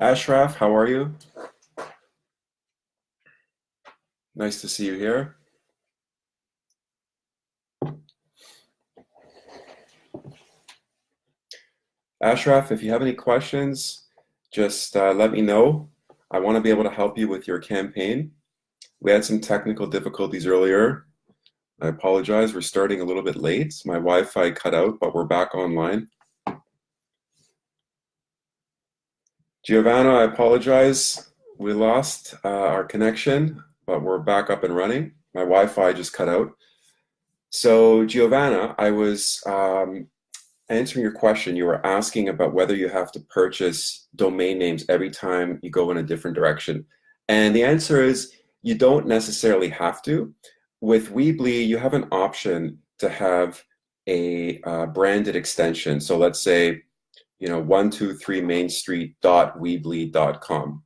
Ashraf, how are you? Nice to see you here. Ashraf, if you have any questions, just let me know. I want to be able to help you with your campaign. We had some technical difficulties earlier. I apologize. We're starting a little bit late. My Wi-Fi cut out, but we're back online. Giovanna, I apologize. We lost our connection, but we're back up and running. My Wi-Fi just cut out. So Giovanna, I was answering your question. You were asking about whether you have to purchase domain names every time you go in a different direction. And the answer is you don't necessarily have to. With Weebly, you have an option to have a branded extension. So let's say, 123 Main Street.weebly.com.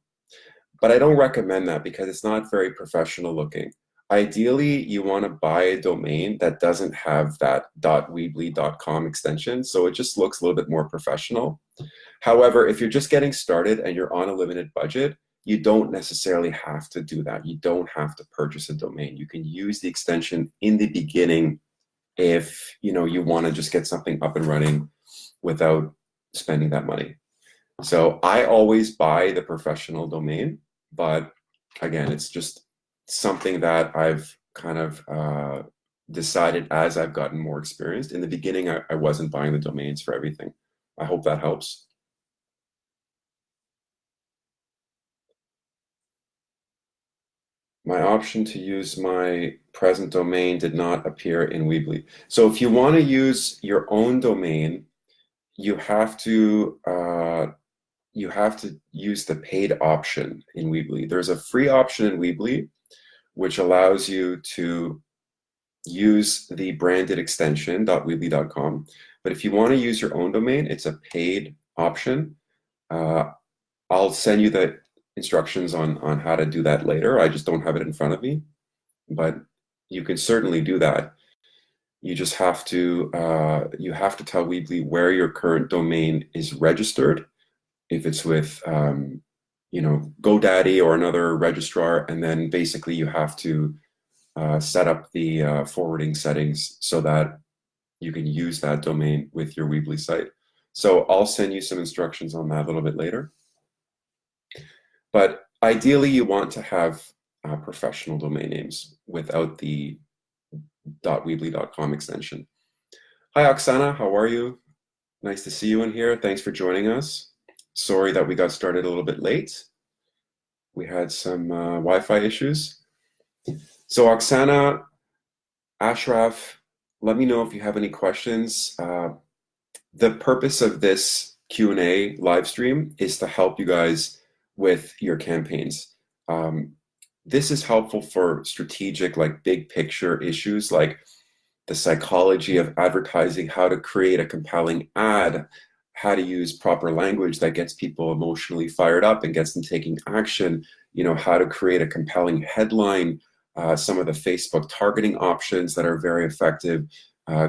But I don't recommend that because it's not very professional looking. Ideally, you want to buy a domain that doesn't have that .weebly.com extension, so it just looks a little bit more professional. However, if you're just getting started and you're on a limited budget, you don't necessarily have to do that. You don't have to purchase a domain. You can use the extension in the beginning if you want to just get something up and running without spending that money. So I always buy the professional domain, but again, it's just something that I've kind of decided as I've gotten more experienced. In the beginning, I wasn't buying the domains for everything. I hope that helps. My option to use my present domain did not appear in Weebly. So if you want to use your own domain, you have to use the paid option in Weebly. There's a free option in Weebly which allows you to use the branded extension .weebly.com. But if you want to use your own domain, it's a paid option. I'll send you the instructions on how to do that later. I just don't have it in front of me, but you can certainly do that. You just have to tell Weebly where your current domain is registered. If it's with GoDaddy or another registrar, and then basically you have to set up the forwarding settings so that you can use that domain with your Weebly site. So I'll send you some instructions on that a little bit later. But ideally, you want to have professional domain names without the .weebly.com extension. Hi, Oksana, how are you? Nice to see you in here. Thanks for joining us. Sorry that we got started a little bit late. We had some Wi-Fi issues. So Oksana, Ashraf, let me know if you have any questions. The purpose of this Q&A live stream is to help you guys with your campaigns. This is helpful for strategic, like big picture issues, like the psychology of advertising, how to create a compelling ad, how to use proper language that gets people emotionally fired up and gets them taking action, how to create a compelling headline, some of the Facebook targeting options that are very effective,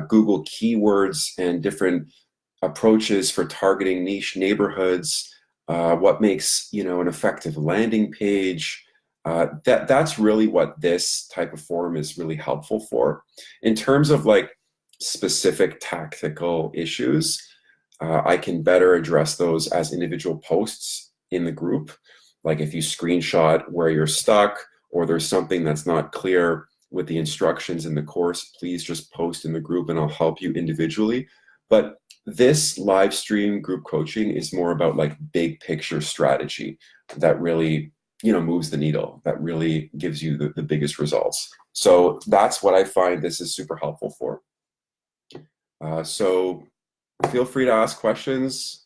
Google keywords and different approaches for targeting niche neighborhoods, what makes an effective landing page. That's really what this type of forum is really helpful for. In terms of like specific tactical issues, I can better address those as individual posts in the group. Like if you screenshot where you're stuck or there's something that's not clear with the instructions in the course, please just post in the group and I'll help you individually. But this live stream group coaching is more about like big picture strategy that really moves the needle, that really gives you the biggest results. So that's what I find this is super helpful for. So feel free to ask questions.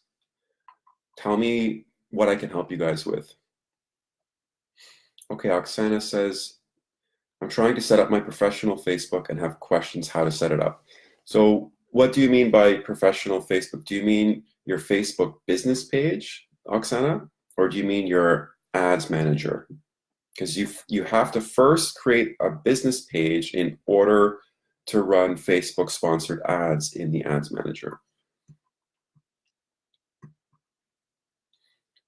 Tell me what I can help you guys with. Okay, Oksana says, I'm trying to set up my professional Facebook and have questions how to set it up. So what do you mean by professional Facebook? Do you mean your Facebook business page, Oksana? Or do you mean your ads manager? Because you have to first create a business page in order to run Facebook sponsored ads in the ads manager.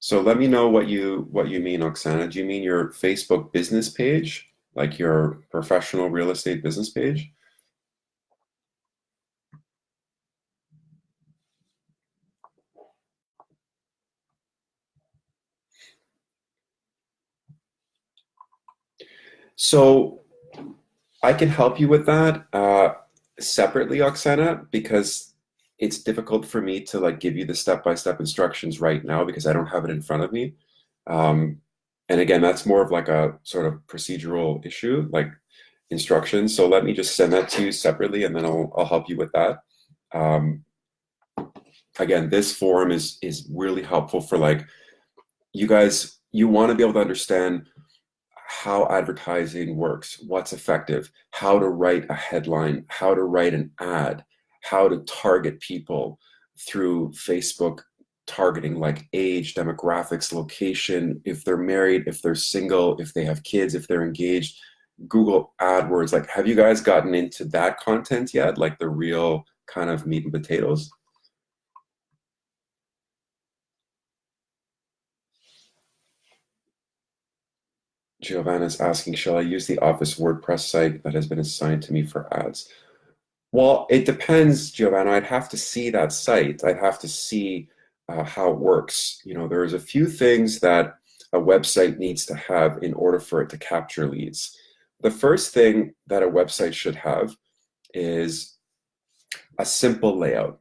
So let me know what you mean, Oksana. Do you mean your Facebook business page, like your professional real estate business page? So I can help you with that separately, Oksana, because it's difficult for me to like give you the step-by-step instructions right now because I don't have it in front of me. Um, and again, that's more of like a sort of procedural issue, like instructions. So let me just send that to you separately, and then I'll help you with that. Um, Again, this forum is really helpful for like you guys. You want to be able to understand how advertising works, what's effective, how to write a headline, how to write an ad, how to target people through Facebook targeting, like age, demographics, location, if they're married, if they're single, if they have kids, if they're engaged, Google AdWords. Like, have you guys gotten into that content yet? Like the real kind of meat and potatoes? Giovanna's asking, shall I use the Office WordPress site that has been assigned to me for ads? Well, it depends, Giovanna. I'd have to see that site. I'd have to see how it works. You know, there's a few things that a website needs to have in order for it to capture leads. The first thing that a website should have is a simple layout.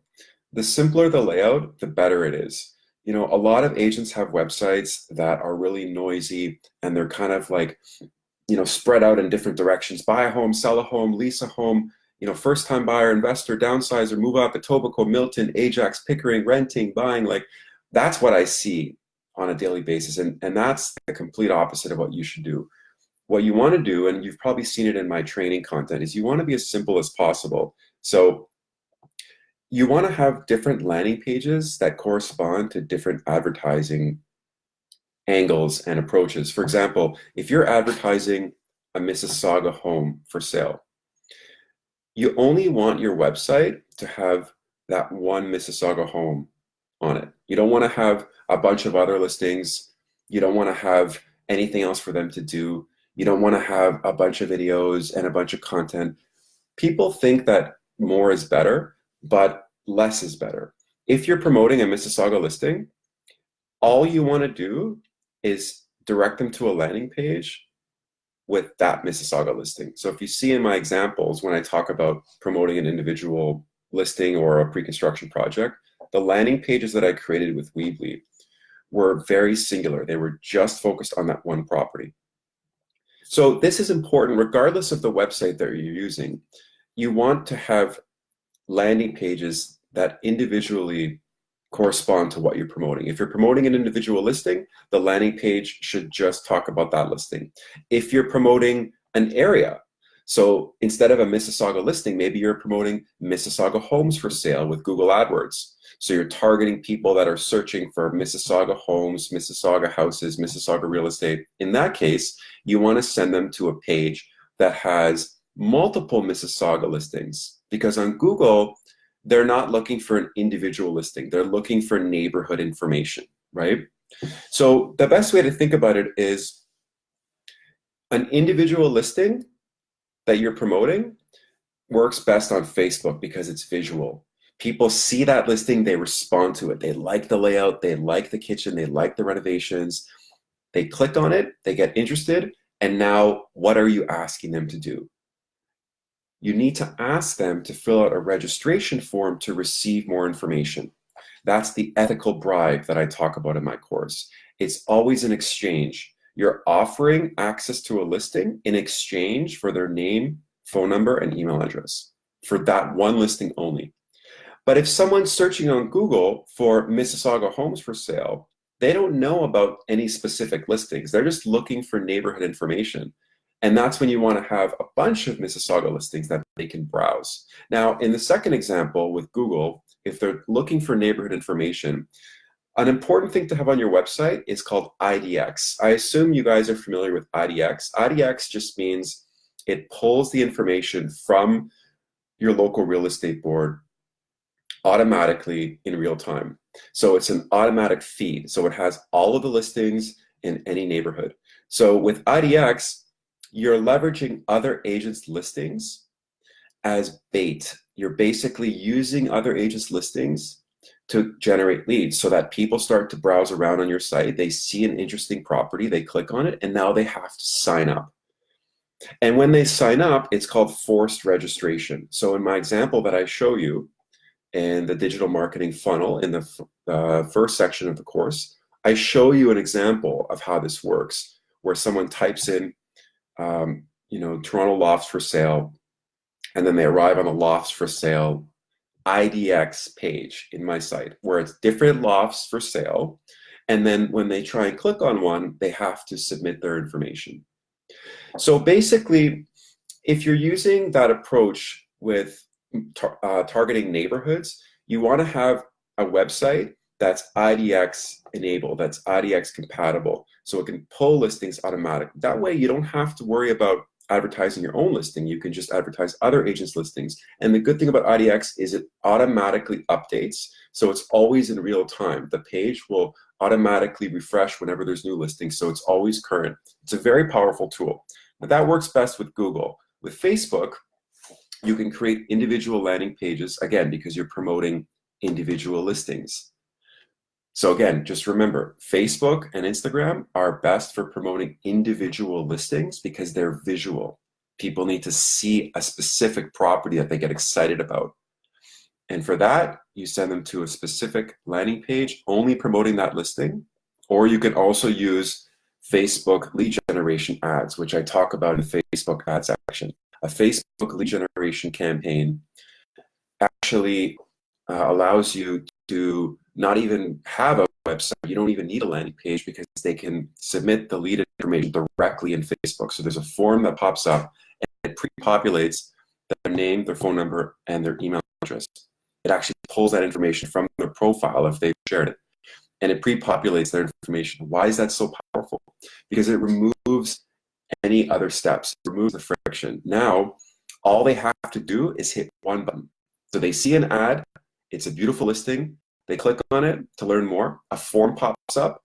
The simpler the layout, the better it is. You know, a lot of agents have websites that are really noisy and they're kind of like, you know, spread out in different directions. Buy a home, sell a home, lease a home, you know, first time buyer, investor, downsizer, move up, Etobicoke, Milton, Ajax, Pickering, renting, buying. Like that's what I see on a daily basis. And that's the complete opposite of what you should do. What you want to do, and you've probably seen it in my training content, is you want to be as simple as possible. So you want to have different landing pages that correspond to different advertising angles and approaches. For example, if you're advertising a Mississauga home for sale, you only want your website to have that one Mississauga home on it. You don't want to have a bunch of other listings. You don't want to have anything else for them to do. You don't want to have a bunch of videos and a bunch of content. People think that more is better, but less is better. If you're promoting a Mississauga listing, all you want to do is direct them to a landing page with that Mississauga listing. So if you see in my examples, when I talk about promoting an individual listing or a pre-construction project, the landing pages that I created with Weebly were very singular. They were just focused on that one property. So this is important regardless of the website that you're using. You want to have landing pages that individually correspond to what you're promoting. If you're promoting an individual listing, the landing page should just talk about that listing. If you're promoting an area, so instead of a Mississauga listing, maybe you're promoting Mississauga homes for sale with Google AdWords. So you're targeting people that are searching for Mississauga homes, Mississauga houses, Mississauga real estate. In that case, you want to send them to a page that has multiple Mississauga listings, because on Google, they're not looking for an individual listing. They're looking for neighborhood information, right? So the best way to think about it is an individual listing that you're promoting works best on Facebook because it's visual. People see that listing, they respond to it. They like the layout, they like the kitchen, they like the renovations. They click on it, they get interested, and now what are you asking them to do? You need to ask them to fill out a registration form to receive more information. That's the ethical bribe that I talk about in my course. It's always an exchange. You're offering access to a listing in exchange for their name, phone number, and email address for that one listing only. But if someone's searching on Google for Mississauga homes for sale, they don't know about any specific listings. They're just looking for neighborhood information. And that's when you want to have a bunch of Mississauga listings that they can browse. Now, in the second example with Google, if they're looking for neighborhood information, an important thing to have on your website is called IDX. I assume you guys are familiar with IDX. IDX just means it pulls the information from your local real estate board automatically in real time. So it's an automatic feed. So it has all of the listings in any neighborhood. So with IDX, you're leveraging other agents' listings as bait. You're basically using other agents' listings to generate leads so that people start to browse around on your site. They see an interesting property, they click on it, and now they have to sign up. And when they sign up, it's called forced registration. So in my example that I show you in the digital marketing funnel in the first section of the course, I show you an example of how this works, where someone types in, Toronto lofts for sale, and then they arrive on the lofts for sale IDX page in my site, where it's different lofts for sale. And then when they try and click on one, they have to submit their information. So basically, if you're using that approach with targeting neighborhoods, you want to have a website that's IDX enabled, that's IDX compatible, so it can pull listings automatically. That way you don't have to worry about advertising your own listing. You can just advertise other agents' listings. And the good thing about IDX is it automatically updates, so it's always in real time. The page will automatically refresh whenever there's new listings, so it's always current. It's a very powerful tool. But that works best with Google. With Facebook, you can create individual landing pages, again, because you're promoting individual listings. So again, just remember, Facebook and Instagram are best for promoting individual listings because they're visual. People need to see a specific property that they get excited about. And for that, you send them to a specific landing page only promoting that listing, or you can also use Facebook lead generation ads, which I talk about in the Facebook ads section. A Facebook lead generation campaign actually allows you to not even have a website. You don't even need a landing page because they can submit the lead information directly in Facebook. So there's a form that pops up and it pre-populates their name, their phone number, and their email address. It actually pulls that information from their profile if they've shared it, and it pre-populates their information. Why is that so powerful? Because it removes any other steps, it removes the friction. Now, all they have to do is hit one button. So they see an ad, it's a beautiful listing, they click on it to learn more, a form pops up,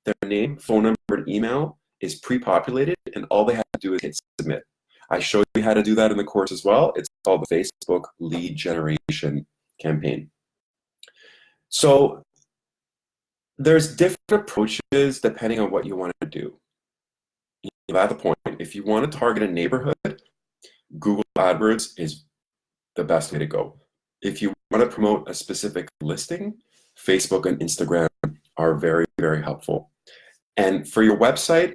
their name, phone number, and email is pre-populated, and all they have to do is hit submit. I showed you how to do that in the course as well. It's called the Facebook lead generation campaign. So there's different approaches depending on what you want to do. At the point, if you want to target a neighborhood, Google AdWords is the best way to go. If you want to promote a specific listing, Facebook and Instagram are very, very helpful. And for your website,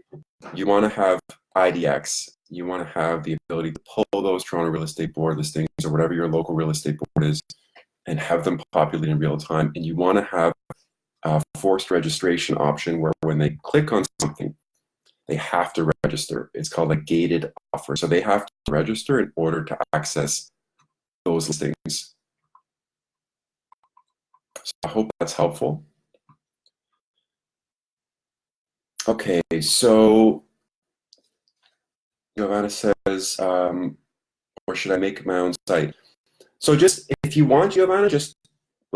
you want to have IDX. You want to have the ability to pull those Toronto Real Estate Board listings or whatever your local real estate board is and have them populate in real time. And you want to have a forced registration option where when they click on something, they have to register. It's called a gated offer. So they have to register in order to access those listings. So I hope that's helpful. Okay, so Giovanna says, or should I make my own site? So just, if you want, Giovanna, just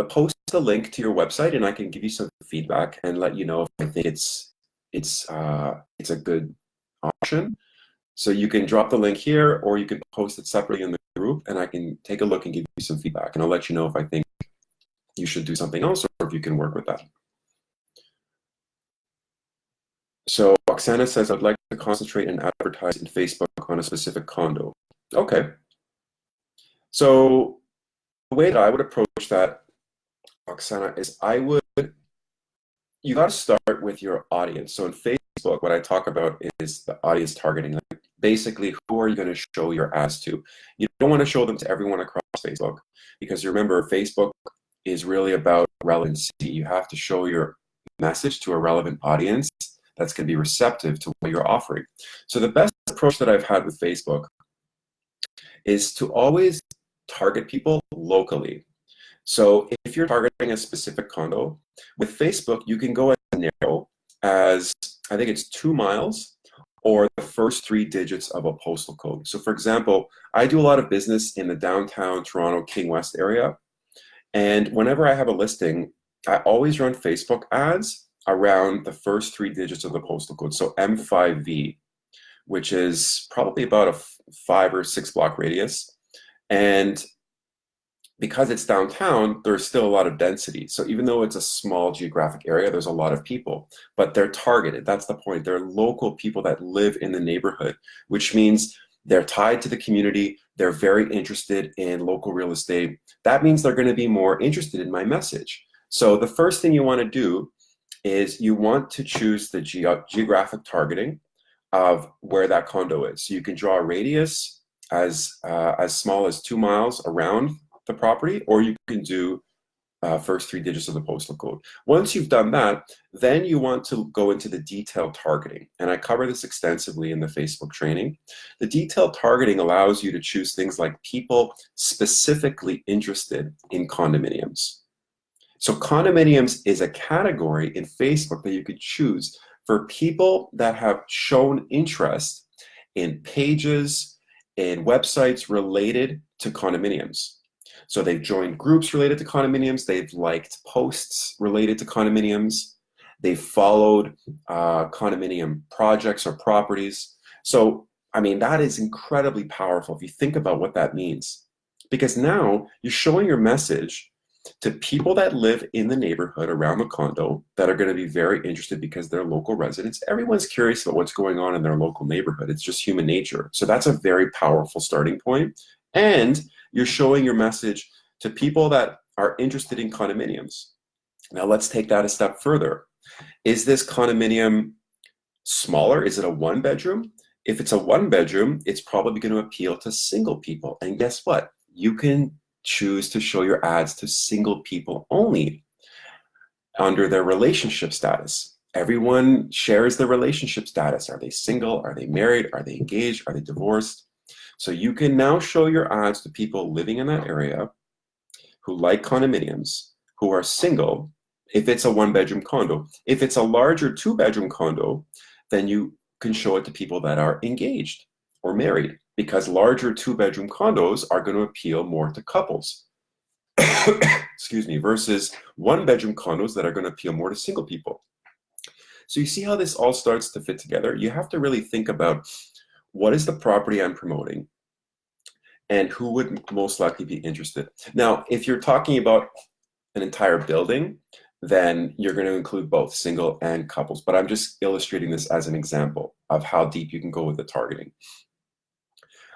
post a link to your website and I can give you some feedback and let you know if I think it's a good option. So you can drop the link here or you can post it separately in the group and I can take a look and give you some feedback and I'll let you know if I think you should do something else or if you can work with that. So Oksana says, I'd like to concentrate and advertise in Facebook on a specific condo. Okay. So the way that I would approach that, Oksana, is you got to start with your audience. So in Facebook, what I talk about is the audience targeting. Like basically, who are you going to show your ads to? You don't want to show them to everyone across Facebook because remember, Facebook is really about relevancy. You have to show your message to a relevant audience that's going to be receptive to what you're offering. So the best approach that I've had with Facebook is to always target people locally. So if you're targeting a specific condo, with Facebook, you can go as narrow as, I think it's 2 miles or the first 3 digits of a postal code. So for example, I do a lot of business in the downtown Toronto, King West area. And whenever I have a listing, I always run Facebook ads around the first 3 digits of the postal code. So M5V, which is probably about a 5 or 6 block radius. And because it's downtown, there's still a lot of density. So even though it's a small geographic area, there's a lot of people, but they're targeted. That's the point. They're local people that live in the neighborhood, which means they're tied to the community. They're very interested in local real estate. That means they're going to be more interested in my message. So the first thing you want to do is you want to choose the geographic targeting of where that condo is. So you can draw a radius as small as 2 miles around the property, or you can do first 3 digits of the postal code. Once you've done that, then you want to go into the detailed targeting. And I cover this extensively in the Facebook training. The detailed targeting allows you to choose things like people specifically interested in condominiums. So condominiums is a category in Facebook that you could choose for people that have shown interest in pages and websites related to condominiums. So they've joined groups related to condominiums, they've liked posts related to condominiums, they've followed condominium projects or properties. So, I mean, that is incredibly powerful if you think about what that means. Because now you're showing your message to people that live in the neighborhood around the condo that are going to be very interested because they're local residents. Everyone's curious about what's going on in their local neighborhood. It's just human nature. So that's a very powerful starting point. And you're showing your message to people that are interested in condominiums. Now let's take that a step further. Is this condominium smaller? Is it a 1-bedroom? If it's a 1-bedroom, it's probably going to appeal to single people. And guess what? You can choose to show your ads to single people only under their relationship status. Everyone shares their relationship status. Are they single? Are they married? Are they engaged? Are they divorced? So you can now show your ads to people living in that area who like condominiums, who are single, if it's a 1-bedroom condo. If it's a larger 2-bedroom condo, then you can show it to people that are engaged or married, because larger 2-bedroom condos are going to appeal more to couples. Excuse me, versus 1-bedroom condos that are going to appeal more to single people. So you see how this all starts to fit together? You have to really think about, what is the property I'm promoting and who would most likely be interested? Now, if you're talking about an entire building, then you're going to include both single and couples. But I'm just illustrating this as an example of how deep you can go with the targeting.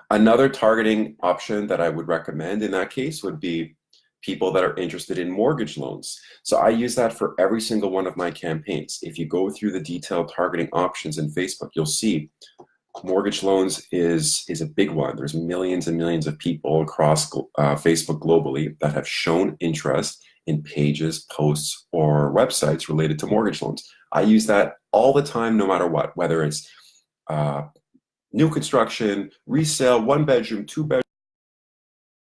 Another targeting option that I would recommend in that case would be people that are interested in mortgage loans. So I use that for every single one of my campaigns. If you go through the detailed targeting options in Facebook, you'll see mortgage loans is a big one. There's millions and millions of people across Facebook globally that have shown interest in pages, posts, or websites related to mortgage loans. I use that all the time, no matter what, whether it's new construction, resale, 1-bedroom, 2-bedroom,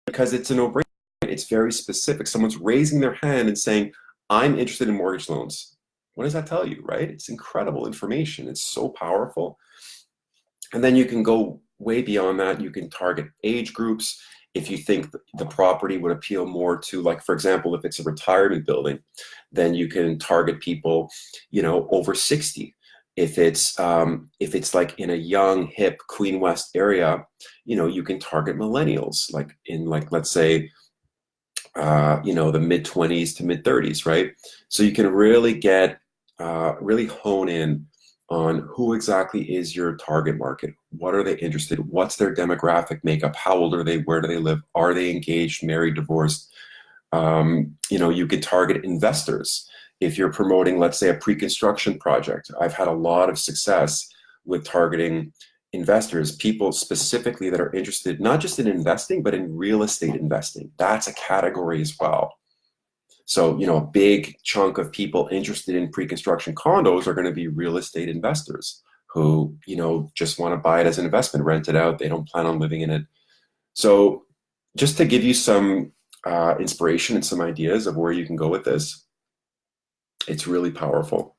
because it's a no-brainer. It's very specific. Someone's raising their hand and saying, I'm interested in mortgage loans. What does that tell you, right? It's incredible information. It's so powerful. And then you can go way beyond that. You can target age groups. If you think the property would appeal more to, like, for example, if it's a retirement building, then you can target people, over 60. If it's like in a young, hip Queen West area, you can target millennials, like in, let's say, the mid-20s to mid-30s, right? So you can really really hone in on who exactly is your target market. What are they interested in? What's their demographic makeup? How old are they? Where do they live? Are they engaged, married, divorced? You could target investors. If you're promoting, let's say, a pre-construction project, I've had a lot of success with targeting investors, people specifically that are interested not just in investing, but in real estate investing. That's a category as well. So, a big chunk of people interested in pre-construction condos are going to be real estate investors who, just want to buy it as an investment, rent it out. They don't plan on living in it. So just to give you some inspiration and some ideas of where you can go with this, it's really powerful.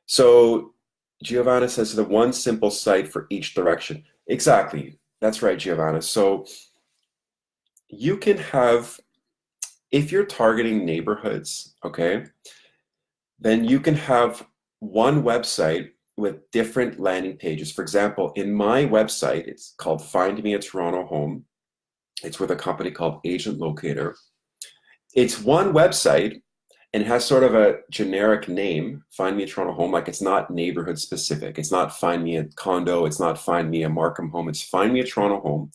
So Giovanna says the one simple site for each direction. Exactly. That's right, Giovanna. So you can have if you're targeting neighborhoods, okay, then you can have one website with different landing pages. For example, in my website, it's called Find Me a Toronto Home. It's with a company called Agent Locator. It's one website and has sort of a generic name, Find Me a Toronto Home, like it's not neighborhood specific. It's not Find Me a Condo. It's not Find Me a Markham Home. It's Find Me a Toronto Home.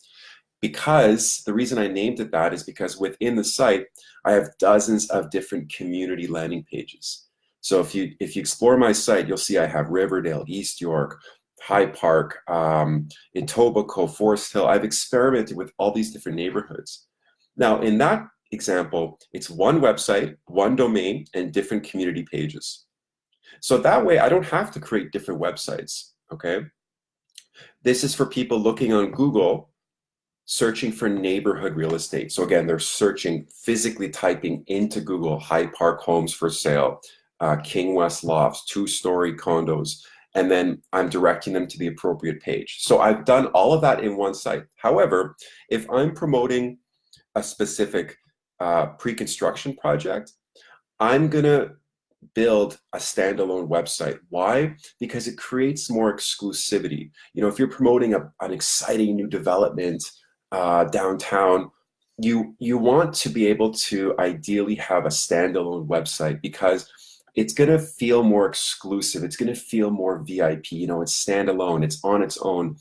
Because the reason I named it that is because within the site, I have dozens of different community landing pages. So if you explore my site, you'll see I have Riverdale, East York, High Park, Etobicoke, Forest Hill. I've experimented with all these different neighborhoods. Now, in that example, it's one website, one domain, and different community pages. So that way, I don't have to create different websites, okay? This is for people looking on Google, searching for neighborhood real estate. So again, they're searching, physically typing into Google, High Park homes for sale, King West lofts, 2-story condos, and then I'm directing them to the appropriate page. So I've done all of that in one site. However, if I'm promoting a specific pre-construction project, I'm gonna build a standalone website. Why? Because it creates more exclusivity. You know, if you're promoting an exciting new development downtown, you want to be able to ideally have a standalone website because it's going to feel more exclusive. It's going to feel more VIP. You know, it's standalone. It's on its own.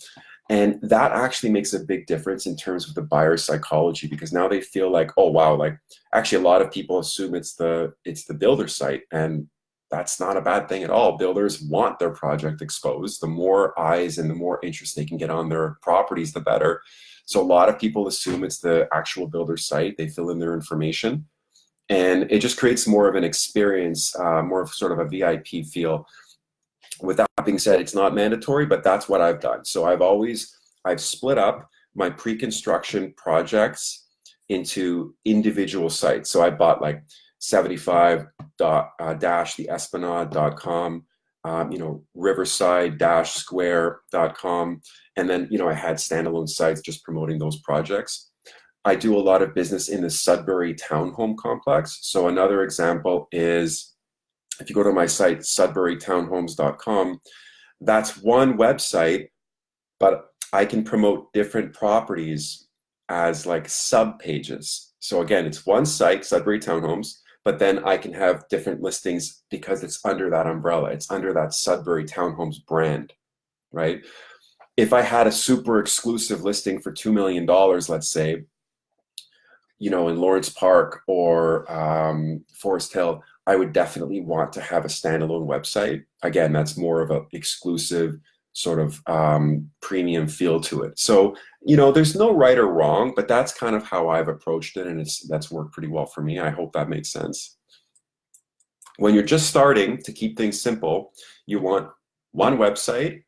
And that actually makes a big difference in terms of the buyer psychology, because now they feel like, oh wow, like actually a lot of people assume it's the builder site, and that's not a bad thing at all. Builders want their project exposed. The more eyes and the more interest they can get on their properties, the better. So a lot of people assume it's the actual builder site. They fill in their information, and it just creates more of an experience, more of sort of a VIP feel. With that being said, it's not mandatory, but that's what I've done. So I've split up my pre-construction projects into individual sites. So I bought like 75-theesplanade.com, riverside-square.com. And then, I had standalone sites just promoting those projects. I do a lot of business in the Sudbury Townhome Complex. So another example is, if you go to my site, sudburytownhomes.com, that's one website, but I can promote different properties as like sub pages. So again, it's one site, Sudbury Townhomes, but then I can have different listings because it's under that umbrella. It's under that Sudbury Townhomes brand, right? If I had a super exclusive listing for $2 million, let's say, in Lawrence Park or Forest Hill, I would definitely want to have a standalone website. Again, that's more of an exclusive sort of premium feel to it. So, there's no right or wrong, but that's kind of how I've approached it, and that's worked pretty well for me. I hope that makes sense. When you're just starting, to keep things simple, you want one website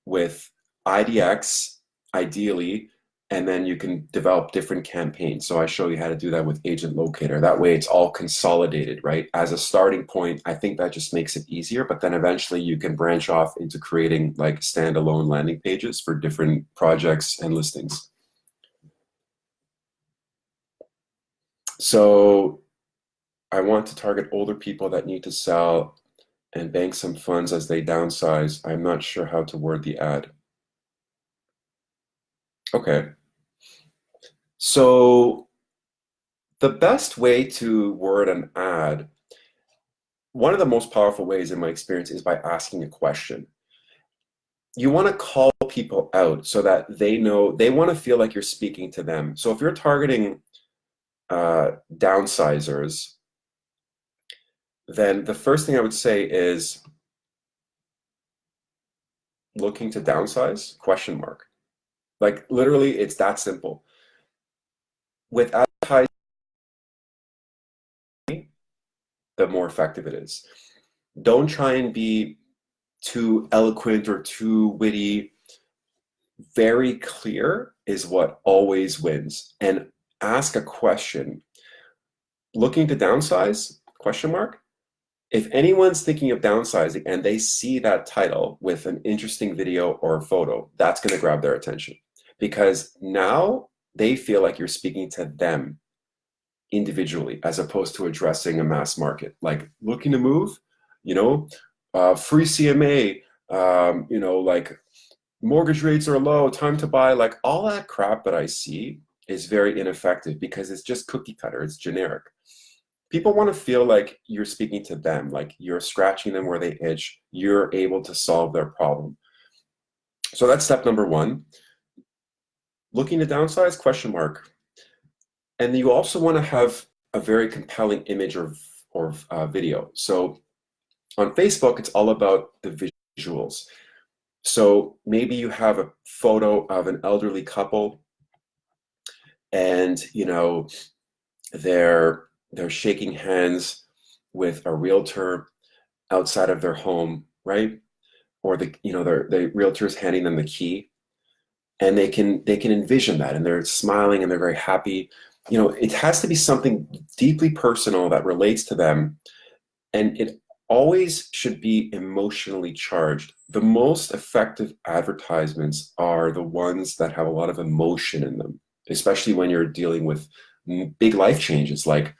with IDX, ideally, and then you can develop different campaigns. So I show you how to do that with Agent Locator. That way it's all consolidated, right? As a starting point, I think that just makes it easier, but then eventually you can branch off into creating like standalone landing pages for different projects and listings. So I want to target older people that need to sell and bank some funds as they downsize. I'm not sure how to word the ad. Okay. So the best way to word an ad, one of the most powerful ways in my experience, is by asking a question. You want to call people out so that they know, they want to feel like you're speaking to them. So if you're targeting downsizers, then the first thing I would say is looking to downsize, question mark. Like literally, it's that simple. With advertising, the more effective it is. Don't try and be too eloquent or too witty. Very clear is what always wins. And ask a question. Looking to downsize, question mark. If anyone's thinking of downsizing and they see that title with an interesting video or photo, that's going to grab their attention, because now they feel like you're speaking to them. individually as opposed to addressing a mass market. Like looking to move, free CMA, like mortgage rates are low, time to buy, like all that crap that I see is very ineffective because it's just cookie cutter, it's generic. People want to feel like you're speaking to them, like you're scratching them where they itch, you're able to solve their problem. So that's step number one. Looking to downsize, question mark. And you also want to have a very compelling image or video. So on Facebook, it's all about the visuals. So maybe you have a photo of an elderly couple and they're shaking hands with a realtor outside of their home, right? Or the realtor's handing them the key, and they can envision that, and they're smiling and they're very happy. It has to be something deeply personal that relates to them, and it always should be emotionally charged. The most effective advertisements are the ones that have a lot of emotion in them, especially when you're dealing with big life changes like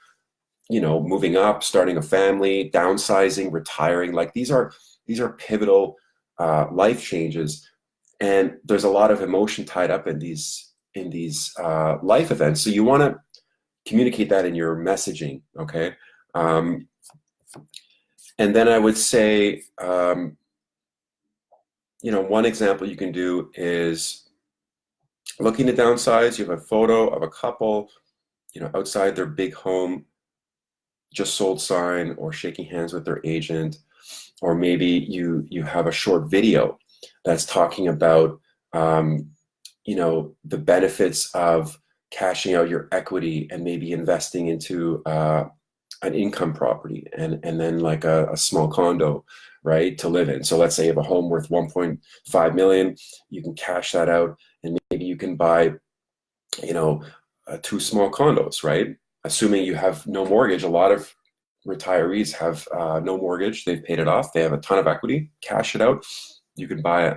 moving up, starting a family, downsizing, retiring. Like these are pivotal life changes, and there's a lot of emotion tied up in these life events. So you want to communicate that in your messaging, okay? And then I would say, one example you can do is looking to downsize. You have a photo of a couple, outside their big home, just sold sign, or shaking hands with their agent, or maybe you have a short video that's talking about the benefits of cashing out your equity and maybe investing into an income property and then like a small condo, right, to live in. So let's say you have a home worth 1.5 million, you can cash that out and maybe you can buy two small condos, right? Assuming you have no mortgage. A lot of retirees have no mortgage, they've paid it off, they have a ton of equity, cash it out. You can buy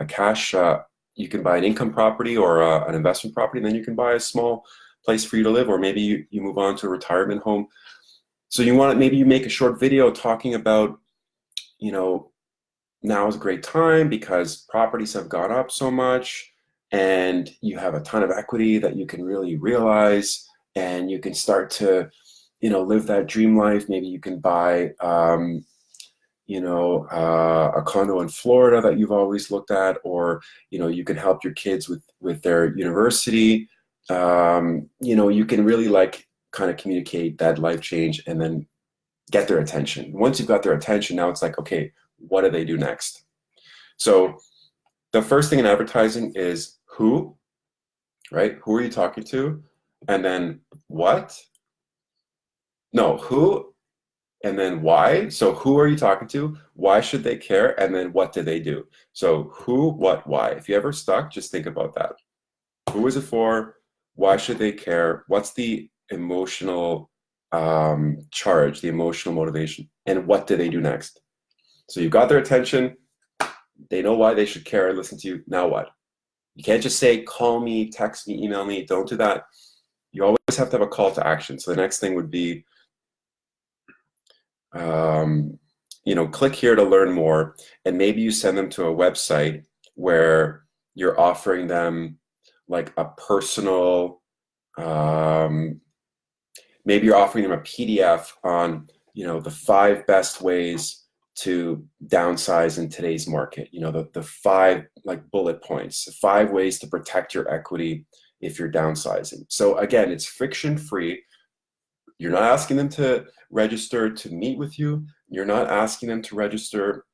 you can buy an income property or an investment property, and then you can buy a small place for you to live, or maybe you move on to a retirement home. So maybe you make a short video talking about, now is a great time because properties have gone up so much and you have a ton of equity that you can really realize, and you can start to, live that dream life. Maybe you can buy, a condo in Florida that you've always looked at, or, you can help your kids with their university. You can really kind of communicate that life change and then get their attention. Once you've got their attention, now it's like, okay, what do they do next? So the first thing in advertising is who, right? Who are you talking to? And then what? No, who and then why. So who are you talking to? Why should they care? And then what do they do? So who, what, why. If you ever stuck, just think about that. Who is it for? Why should they care? What's the emotional charge, the emotional motivation? And what do they do next? So you got their attention. They know why they should care and listen to you. Now what? You can't just say, call me, text me, email me. Don't do that. You always have to have a call to action. So the next thing would be, click here to learn more. And maybe you send them to a website where you're offering them like a personal, maybe you're offering them a PDF on, the 5 best ways to downsize in today's market. The 5 bullet points, 5 ways to protect your equity if you're downsizing. So again, it's friction free. You're not asking them to register to meet with you. You're not asking them to register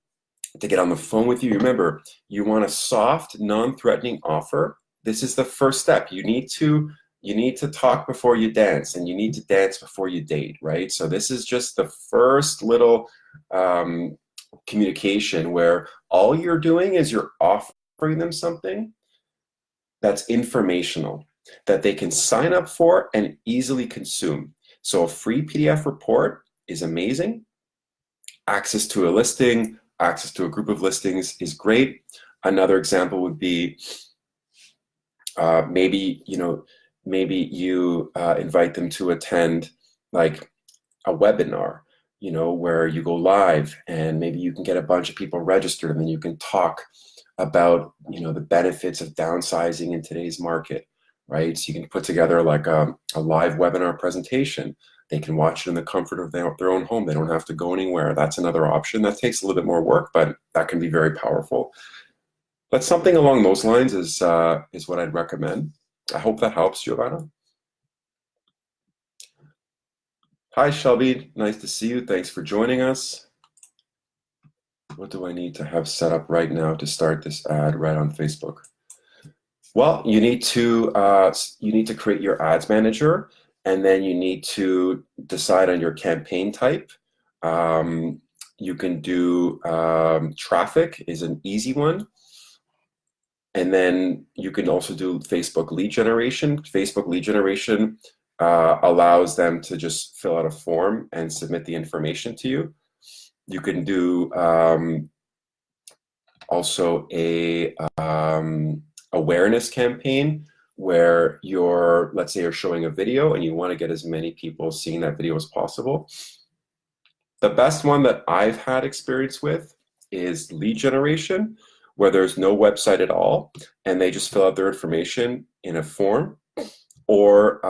to get on the phone with you. Remember, you want a soft, non-threatening offer. This is the first step. You need to talk before you dance, and you need to dance before you date, right? So this is just the first little communication where all you're doing is you're offering them something that's informational, that they can sign up for and easily consume. So a free PDF report is amazing. Access to a listing, access to a group of listings is great. Another example would be maybe you invite them to attend like a webinar, you know, where you go live and maybe you can get a bunch of people registered and then you can talk about, you know, the benefits of downsizing in today's market, right? So you can put together like a live webinar presentation. They can watch it in the comfort of their own home. They don't have to go anywhere. That's another option. That takes a little bit more work, but that can be very powerful. But something along those lines is what I'd recommend. I hope that helps, Giovanna. Hi, Shelby. Nice to see you. Thanks for joining us. What do I need to have set up right now to start this ad right on Facebook? Well, you need to create your ads manager, and then you need to decide on your campaign type. You can do traffic is an easy one. And then you can also do Facebook lead generation. Facebook lead generation allows them to just fill out a form and submit the information to you. You can do also a awareness campaign where let's say you're showing a video and you want to get as many people seeing that video as possible. The best one that I've had experience with is lead generation, where there's no website at all and they just fill out their information in a form, or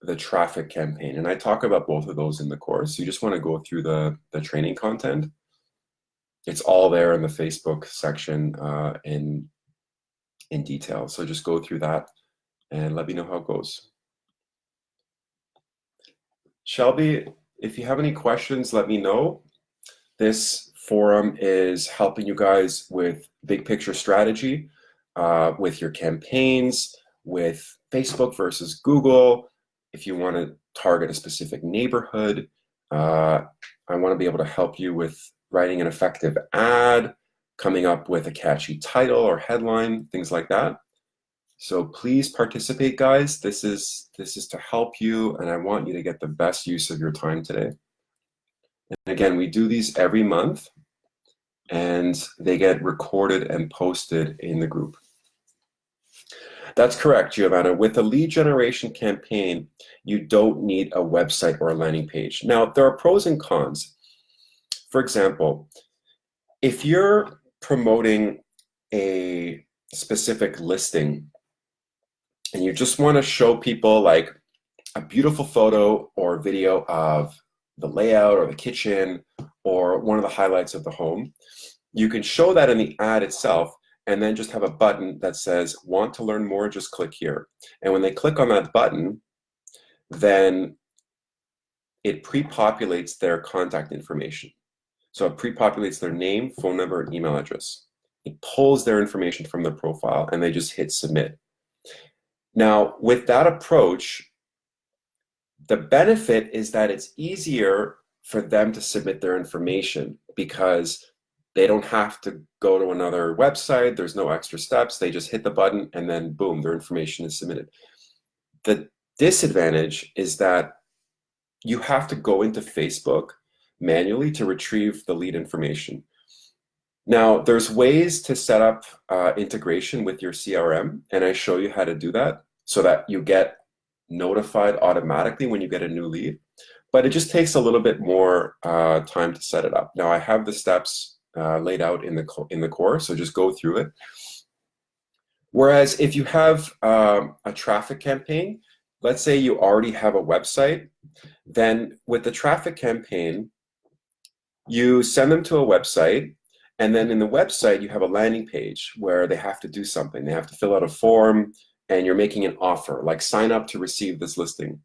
the traffic campaign. And I talk about both of those in the course. You just want to go through the training content. It's all there in the Facebook section in detail. So just go through that and let me know how it goes. Shelby, if you have any questions, let me know. This forum is helping you guys with big picture strategy, with your campaigns, with Facebook versus Google. If you want to target a specific neighborhood, I want to be able to help you with writing an effective ad, coming up with a catchy title or headline, things like that. So please participate, guys. This is to help you, and I want you to get the best use of your time today. And again, we do these every month, and they get recorded and posted in the group. That's correct, Giovanna. With a lead generation campaign, you don't need a website or a landing page. Now, there are pros and cons. For example, if you're promoting a specific listing and you just want to show people like a beautiful photo or video of the layout or the kitchen or one of the highlights of the home, you can show that in the ad itself and then just have a button that says, want to learn more, just click here. And when they click on that button, then it pre-populates their contact information. So it pre-populates their name, phone number, and email address. It pulls their information from their profile and they just hit submit. Now, with that approach, the benefit is that it's easier for them to submit their information because they don't have to go to another website. There's no extra steps. They just hit the button and then boom, their information is submitted. The disadvantage is that you have to go into Facebook manually to retrieve the lead information. Now, there's ways to set up integration with your CRM, and I show you how to do that so that you get notified automatically when you get a new lead, but it just takes a little bit more time to set it up. Now, I have the steps laid out in the course, so just go through it. Whereas if you have a traffic campaign, let's say you already have a website, then with the traffic campaign, you send them to a website, and then in the website, you have a landing page where they have to do something. They have to fill out a form, and you're making an offer, like sign up to receive this listing.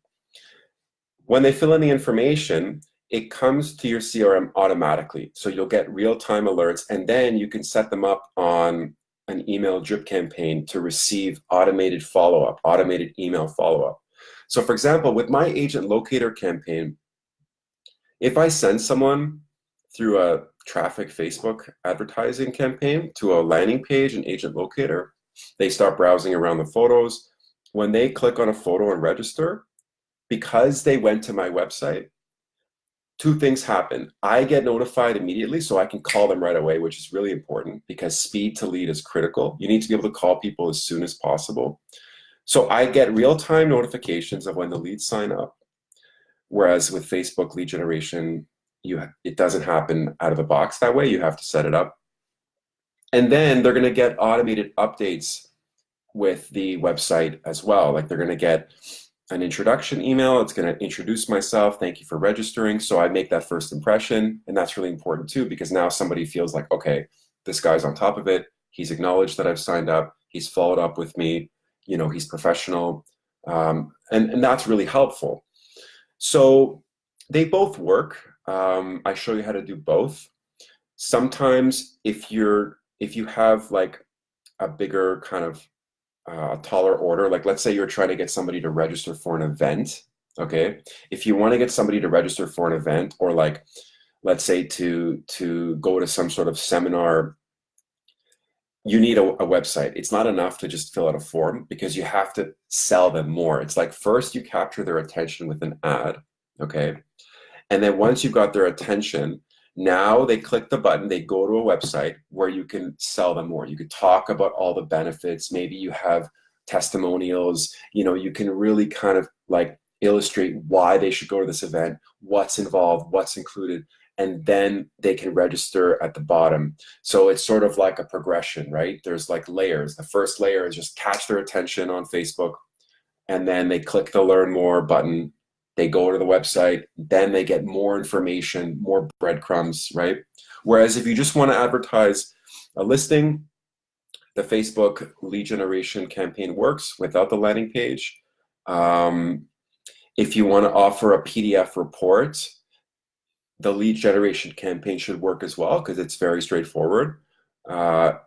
When they fill in the information, it comes to your CRM automatically. So you'll get real-time alerts, and then you can set them up on an email drip campaign to receive automated follow-up, automated email follow-up. So for example, with my agent locator campaign, if I send someone through a traffic Facebook advertising campaign to a landing page and agent locator, they start browsing around the photos. When they click on a photo and register, because they went to my website, two things happen. I get notified immediately, so I can call them right away, which is really important because speed to lead is critical. You need to be able to call people as soon as possible. So I get real-time notifications of when the leads sign up. Whereas with Facebook lead generation, it doesn't happen out of the box that way. You have to set it up. And then they're going to get automated updates with the website as well. Like they're going to get an introduction email. It's going to introduce myself. Thank you for registering. So I make that first impression. And that's really important too, because now somebody feels like, okay, this guy's on top of it. He's acknowledged that I've signed up. He's followed up with me. You know, he's professional. And that's really helpful. So they both work. I show you how to do both. Sometimes if you have like a bigger kind of taller order, like let's say you're trying to get somebody to register for an event, okay? If you want to get somebody to register for an event, or like let's say to go to some sort of seminar, you need a website. It's not enough to just fill out a form, because you have to sell them more. It's like first you capture their attention with an ad, okay? And then once you've got their attention, now they click the button, they go to a website where you can sell them more. You could talk about all the benefits. Maybe you have testimonials. You know, you can really kind of like illustrate why they should go to this event, what's involved, what's included, and then they can register at the bottom. So it's sort of like a progression, right? There's like layers. The first layer is just catch their attention on Facebook, and then they click the learn more button. They go to the website, then they get more information, more breadcrumbs, right? Whereas if you just want to advertise a listing, the Facebook lead generation campaign works without the landing page. If you want to offer a PDF report, the lead generation campaign should work as well, because it's very straightforward. You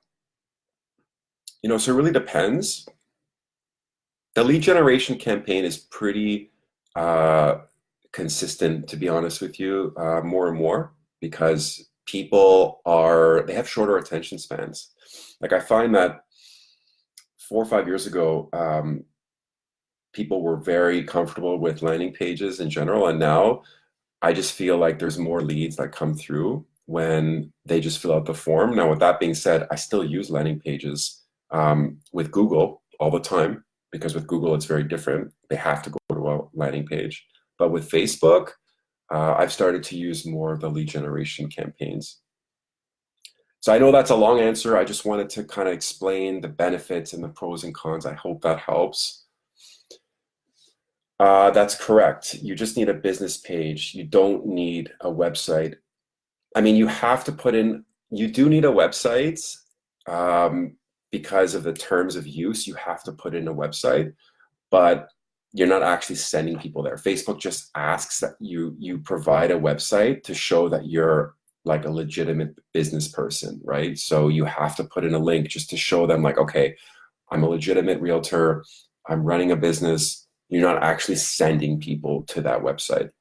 know, so it really depends. The lead generation campaign is pretty consistent, to be honest with you, more and more, because they have shorter attention spans. Like I find that 4 or 5 years ago, people were very comfortable with landing pages in general, and now I just feel like there's more leads that come through when they just fill out the form. Now, with that being said, I still use landing pages with Google all the time, because with Google, it's very different. They have to go to a landing page. But with Facebook, I've started to use more of the lead generation campaigns. So I know that's a long answer. I just wanted to kind of explain the benefits and the pros and cons. I hope that helps. That's correct. You just need a business page. You don't need a website. I mean, you have to you do need a website because of the terms of use. You have to put in a website, but you're not actually sending people there. Facebook just asks that you provide a website to show that you're like a legitimate business person, right? So you have to put in a link just to show them like, okay, I'm a legitimate realtor. I'm running a business. You're not actually sending people to that website.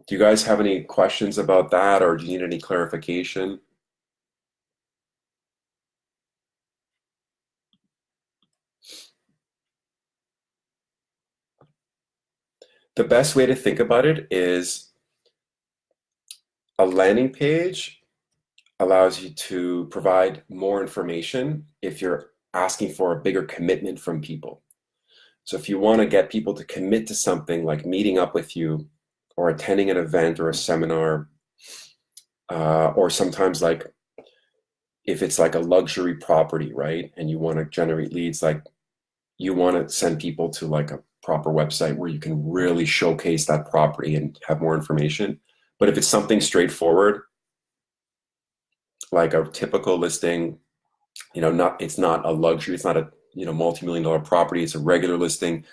Do you guys have any questions about that, or do you need any clarification? The best way to think about it is a landing page allows you to provide more information if you're asking for a bigger commitment from people. So if you want to get people to commit to something like meeting up with you or attending an event or a seminar, or sometimes like if it's like a luxury property, right? And you want to generate leads, like you want to send people to like a proper website where you can really showcase that property and have more information. But if it's something straightforward, like a typical listing, you know, it's not a luxury, it's not a, you know, multi-million-dollar property, it's a regular listing,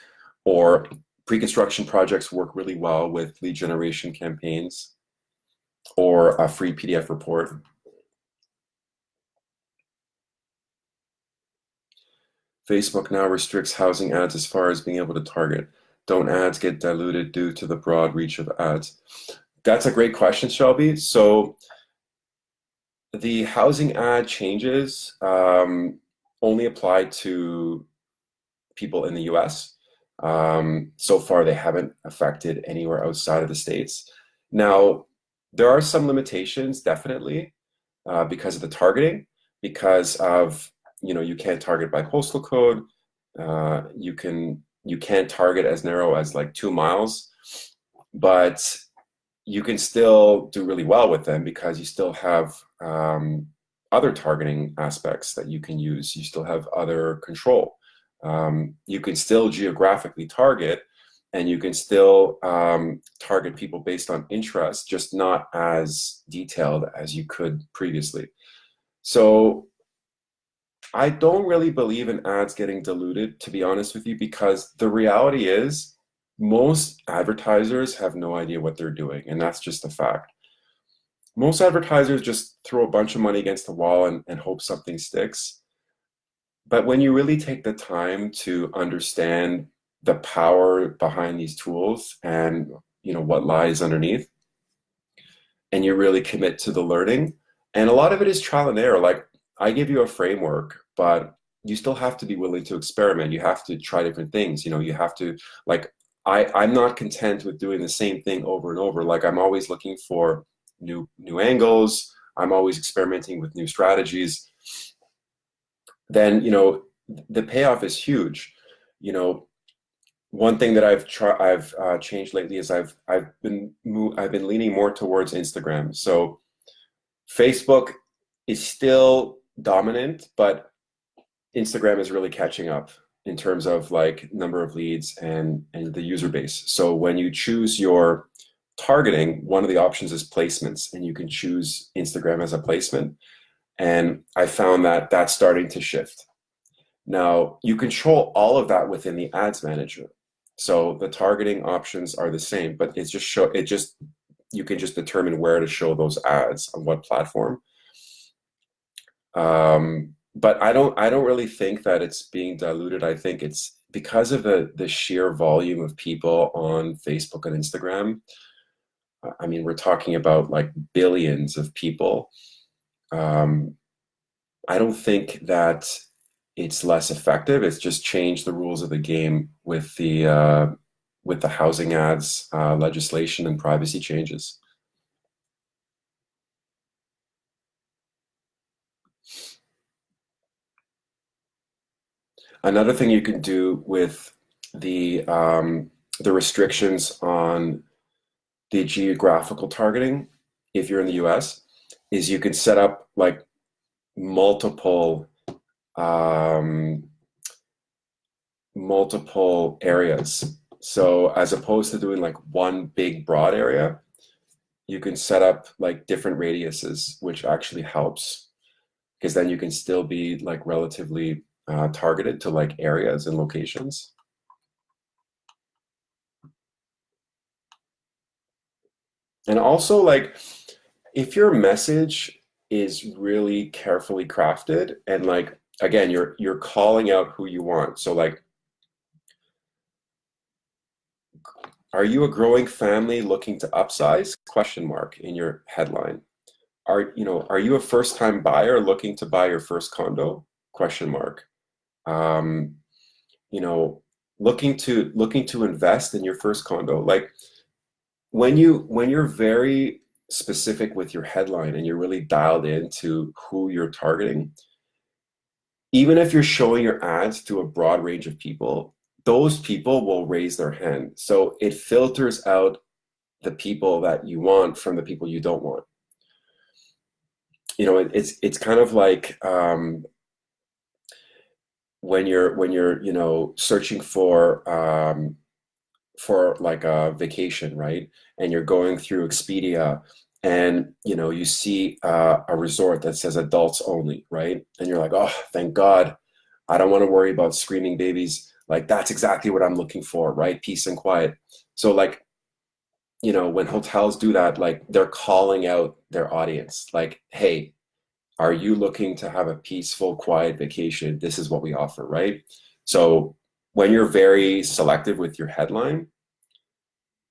or pre-construction projects work really well with lead generation campaigns or a free PDF report. Facebook now restricts housing ads as far as being able to target. Don't ads get diluted due to the broad reach of ads? That's a great question, Shelby. So the housing ad changes only apply to people in the US. So far, they haven't affected anywhere outside of the States. Now, there are some limitations, definitely, because of the targeting, because of, you can't target by postal code. You can't target as narrow as like 2 miles, but you can still do really well with them because you still have other targeting aspects that you can use. You still have other control. You can still geographically target, and you can still target people based on interest, just not as detailed as you could previously. So I don't really believe in ads getting diluted, to be honest with you, because the reality is most advertisers have no idea what they're doing, and that's just a fact. Most advertisers just throw a bunch of money against the wall and hope something sticks. But when you really take the time to understand the power behind these tools and what lies underneath, and you really commit to the learning, and a lot of it is trial and error. Like, I give you a framework, but you still have to be willing to experiment. You have to try different things. You have to, like, I'm not content with doing the same thing over and over. Like, I'm always looking for new angles. I'm always experimenting with new strategies. Then the payoff is huge. One thing that I've changed lately is I've been leaning more towards Instagram. So Facebook is still dominant, but Instagram is really catching up in terms of like number of leads and the user base. So when you choose your targeting, one of the options is placements, and you can choose Instagram as a placement. And I found that that's starting to shift. Now, you control all of that within the ads manager. So the targeting options are the same, but you can just determine where to show those ads on what platform. But I don't really think that it's being diluted. I think it's because of the sheer volume of people on Facebook and Instagram. I mean, we're talking about like billions of people. I don't think that it's less effective. It's just changed the rules of the game with the housing ads legislation and privacy changes. Another thing you can do with the restrictions on the geographical targeting, if you're in the US, is you can set up like multiple areas. So as opposed to doing like one big broad area, you can set up like different radiuses, which actually helps, because then you can still be like relatively targeted to like areas and locations. And also, like, if your message is really carefully crafted, and like, again, you're calling out who you want. So like, are you a growing family looking to upsize? Question mark in your headline. Are you a first-time buyer looking to buy your first condo? Question mark. Um, you know, looking to invest in your first condo. Like, when you're very specific with your headline and you're really dialed into who you're targeting, even if you're showing your ads to a broad range of people, those people will raise their hand. So it filters out the people that you want from the people you don't want. It's kind of like when you're searching for like a vacation, right? And you're going through Expedia, and you see a resort that says adults only, right? And you're like, oh, thank God, I don't want to worry about screaming babies. Like, that's exactly what I'm looking for, right? Peace and quiet. So like, when hotels do that, like, they're calling out their audience, like, hey, are you looking to have a peaceful, quiet vacation? This is what we offer, right? So when you're very selective with your headline,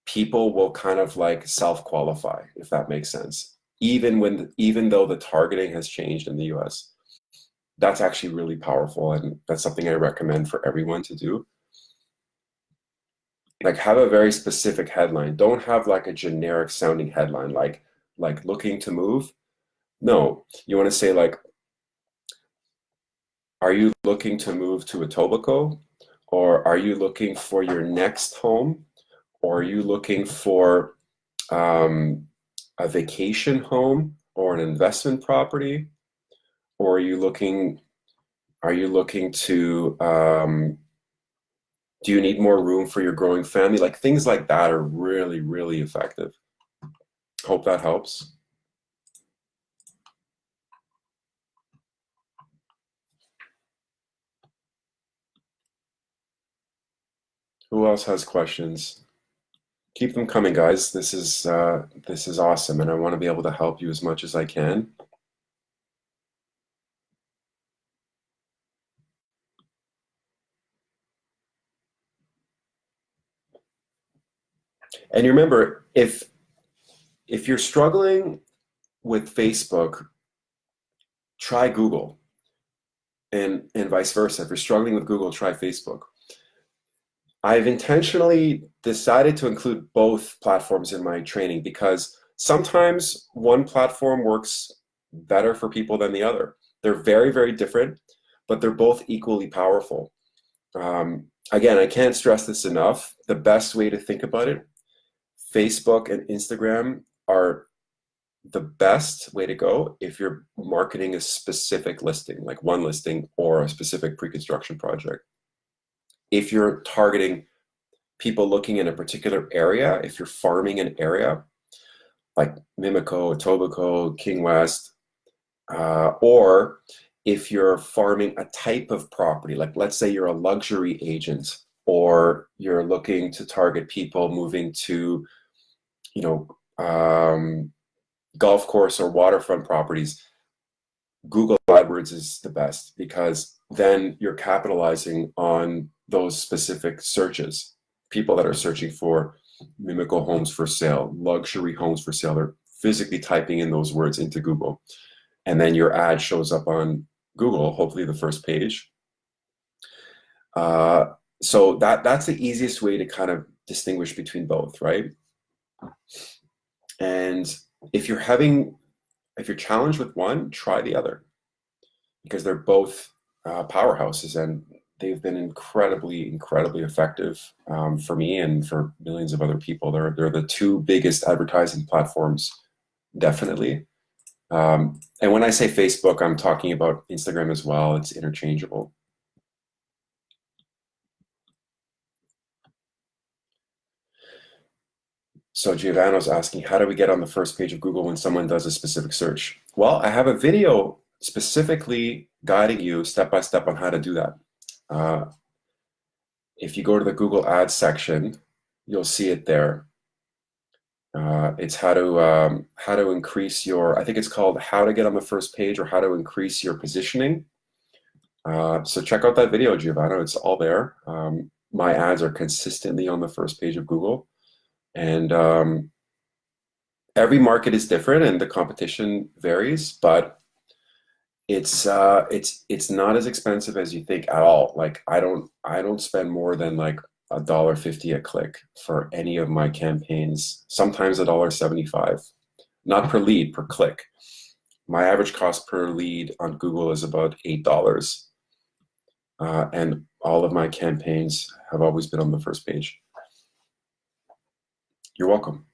people will kind of like self-qualify, if that makes sense. Even though the targeting has changed in the US, that's actually really powerful, and that's something I recommend for everyone to do. Like, have a very specific headline. Don't have like a generic sounding headline, like looking to move. No, you want to say like, Are you looking to move to Etobicoke, or are you looking for your next home, or are you looking for a vacation home or an investment property, or are you looking to do you need more room for your growing family? Like things like that are really, really effective. Hope that helps. Who else has questions? Keep them coming, guys. This is awesome, and I want to be able to help you as much as I can. And you remember, if you're struggling with Facebook, try Google, and vice versa. If you're struggling with Google, try Facebook. I've intentionally decided to include both platforms in my training because sometimes one platform works better for people than the other. They're very, very different, but they're both equally powerful. Again, I can't stress this enough. The best way to think about it, Facebook and Instagram are the best way to go if you're marketing a specific listing, like one listing or a specific pre-construction project. If you're targeting people looking in a particular area, if you're farming an area, like Mimico, Etobicoke, King West, or if you're farming a type of property, like let's say you're a luxury agent, or you're looking to target people moving to, golf course or waterfront properties, Google AdWords is the best because then you're capitalizing on those specific searches. People that are searching for Mimico homes for sale, luxury homes for sale, they're physically typing in those words into Google. And then your ad shows up on Google, hopefully the first page. So that's the easiest way to kind of distinguish between both, right? And if you're challenged with one, try the other, because they're both powerhouses, and they've been incredibly, incredibly effective for me and for millions of other people. They're the two biggest advertising platforms, definitely. And when I say Facebook, I'm talking about Instagram as well. It's interchangeable. So Giovanno's asking, how do we get on the first page of Google when someone does a specific search? Well, I have a video specifically guiding you step by step on how to do that. If you go to the Google Ads section, you'll see it there. It's how to increase your, I think it's called how to get on the first page, or how to increase your positioning. So check out that video, Giovanna. It's all there. My ads are consistently on the first page of Google, and every market is different and the competition varies, but it's not as expensive as you think at all. Like I don't spend more than like $1.50 a click for any of my campaigns. Sometimes $1.75, not per lead, per click. My average cost per lead on Google is about $8, and all of my campaigns have always been on the first page. You're welcome.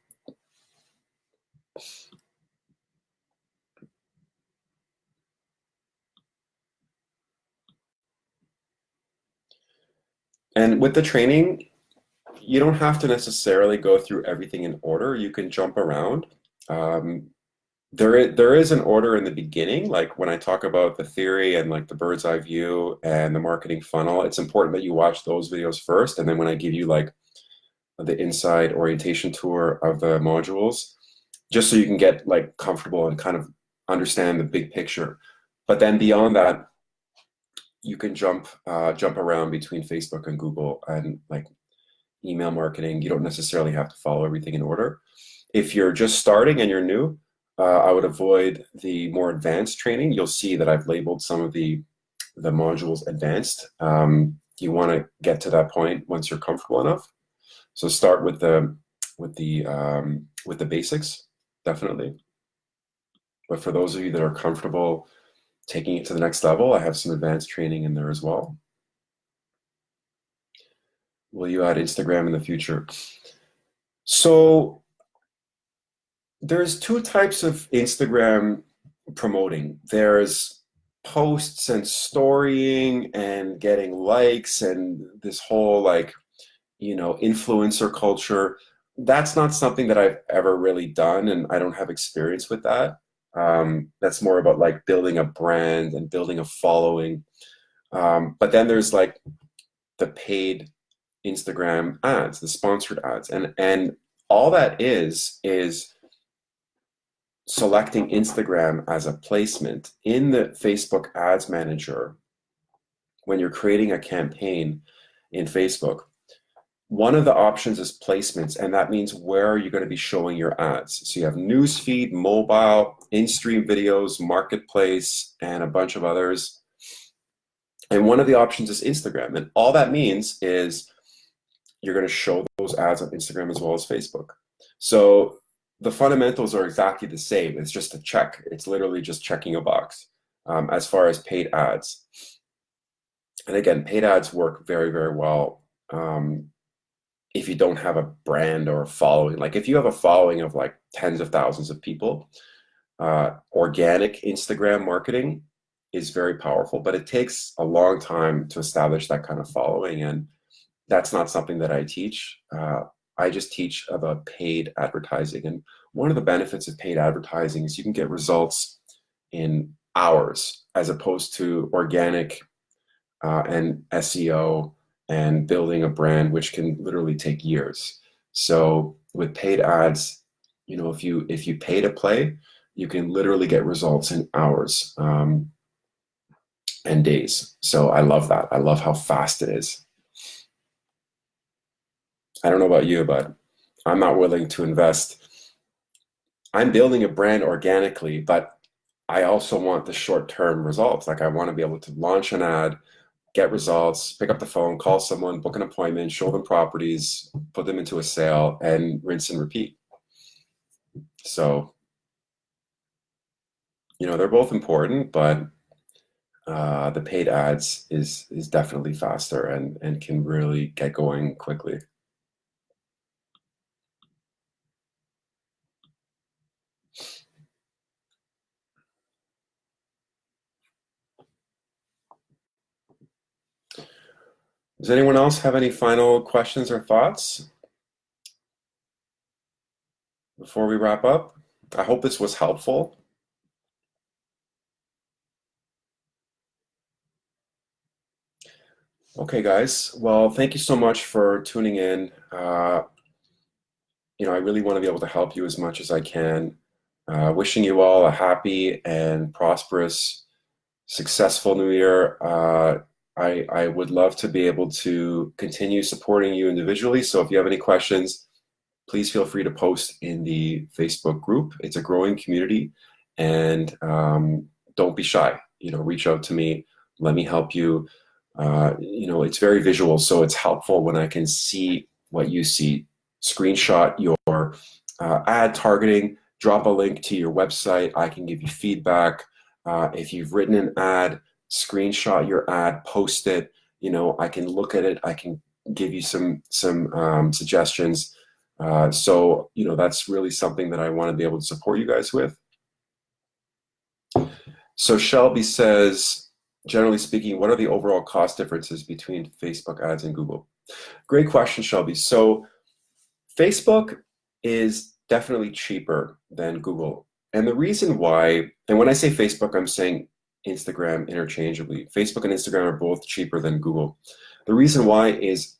And with the training, you don't have to necessarily go through everything in order. You can jump around. There is an order in the beginning, like when I talk about the theory and like the bird's eye view and the marketing funnel. It's important that you watch those videos first, and then when I give you like the inside orientation tour of the modules, just so you can get like comfortable and kind of understand the big picture. But then beyond that, you can jump around between Facebook and Google and like email marketing. You don't necessarily have to follow everything in order. If you're just starting and you're new, I would avoid the more advanced training. You'll see that I've labeled some of the modules advanced. You want to get to that point once you're comfortable enough. So start with the basics, definitely. But for those of you that are comfortable taking it to the next level. I have some advanced training in there as well. Will you add Instagram in the future? So there's two types of Instagram promoting. There's posts and storying and getting likes and this whole like, influencer culture. That's not something that I've ever really done, and I don't have experience with that. That's more about like building a brand and building a following. But then there's like the paid Instagram ads, the sponsored ads, and all that is selecting Instagram as a placement in the Facebook Ads Manager. When you're creating a campaign in Facebook, one of the options is placements, and that means where you're going to be showing your ads. So you have newsfeed, mobile, in-stream videos, marketplace, and a bunch of others. And one of the options is Instagram. And all that means is you're going to show those ads on Instagram as well as Facebook. So the fundamentals are exactly the same. It's just a check. It's literally just checking a box as far as paid ads. And again, paid ads work very, very well if you don't have a brand or a following. Like if you have a following of like tens of thousands of people, organic Instagram marketing is very powerful, but it takes a long time to establish that kind of following. And that's not something that I teach. I just teach about paid advertising. And one of the benefits of paid advertising is you can get results in hours as opposed to organic and SEO and building a brand, which can literally take years. So with paid ads, if you pay to play, you can literally get results in hours and days. So I love that. I love how fast it is. I don't know about you, but I'm not willing to invest. I'm building a brand organically, but I also want the short-term results. Like I want to be able to launch an ad, get results, pick up the phone, call someone, book an appointment, show them properties, put them into a sale, and rinse and repeat. So, they're both important, but the paid ads is definitely faster and can really get going quickly. Does anyone else have any final questions or thoughts before we wrap up? I hope this was helpful. Okay, guys. Well, thank you so much for tuning in. I really want to be able to help you as much as I can. Wishing you all a happy and prosperous, successful new year. I would love to be able to continue supporting you individually. So if you have any questions, please feel free to post in the Facebook group. It's a growing community, and don't be shy. Reach out to me. Let me help you. It's very visual, so it's helpful when I can see what you see. Screenshot your ad targeting, drop a link to your website. I can give you feedback. If you've written an ad, screenshot your ad, post it. I can look at it. I can give you some suggestions. So that's really something that I want to be able to support you guys with. So Shelby says, generally speaking, what are the overall cost differences between Facebook ads and Google? Great question, Shelby. So Facebook is definitely cheaper than Google. And the reason why, and when I say Facebook, I'm saying Instagram interchangeably. Facebook and Instagram are both cheaper than Google. The reason why is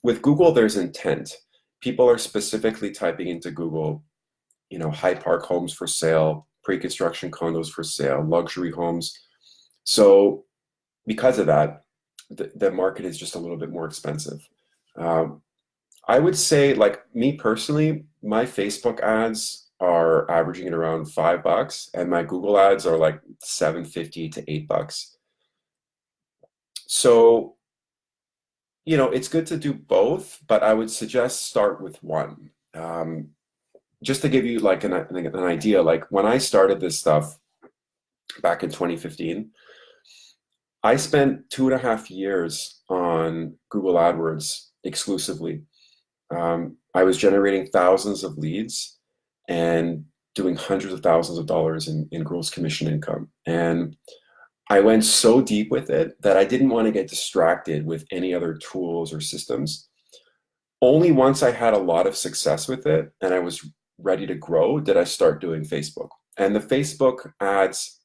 with Google, there's intent. People are specifically typing into Google, Hyde Park homes for sale, pre-construction condos for sale, luxury homes. So because of that, the market is just a little bit more expensive. I would say, like me personally, my Facebook ads are averaging at around $5, and my Google ads are like $7.50 to $8. So, it's good to do both, but I would suggest start with one. Just to give you like an idea, like when I started this stuff, back in 2015. I spent 2.5 years on Google AdWords exclusively. I was generating thousands of leads and doing hundreds of thousands of dollars in gross commission income. And I went so deep with it that I didn't want to get distracted with any other tools or systems. Only once I had a lot of success with it and I was ready to grow did I start doing Facebook. And the Facebook ads